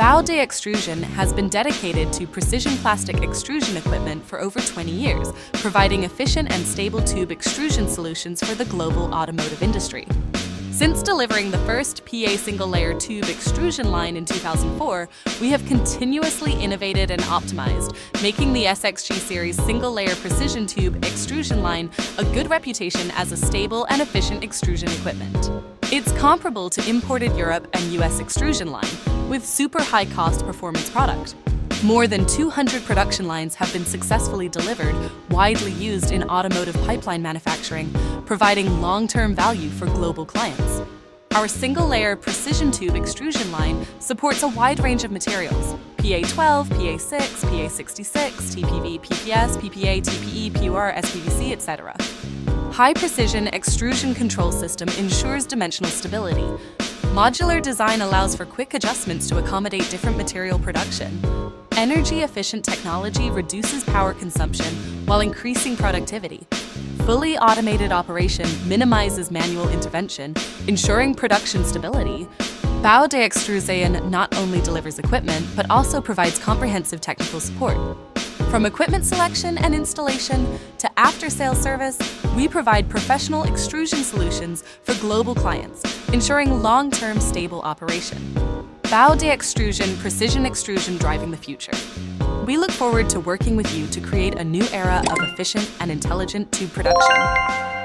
BAOD Extrusion has been dedicated to precision plastic extrusion equipment for over 20 years, providing efficient and stable tube extrusion solutions for the global automotive industry. Since delivering the first PA single-layer tube extrusion line in 2004, we have continuously innovated and optimized, making the SXG series single-layer precision tube extrusion line a good reputation as a stable and efficient extrusion equipment. It's comparable to imported Europe and US extrusion line, with super high-cost performance product. More than 200 production lines have been successfully delivered, widely used in automotive pipeline manufacturing, providing long-term value for global clients. Our single-layer precision tube extrusion line supports a wide range of materials: PA12, PA6, PA66, TPV, PPS, PPA, TPE, PUR, SPVC, etc. High-precision extrusion control system ensures dimensional stability. Modular design allows for quick adjustments to accommodate different material production. Energy-efficient technology reduces power consumption while increasing productivity. Fully automated operation minimizes manual intervention, ensuring production stability. BAOD Extrusion not only delivers equipment, but also provides comprehensive technical support. From equipment selection and installation to after-sales service, we provide professional extrusion solutions for global clients, ensuring long-term stable operation. BAOD Extrusion, precision extrusion driving the future. We look forward to working with you to create a new era of efficient and intelligent tube production.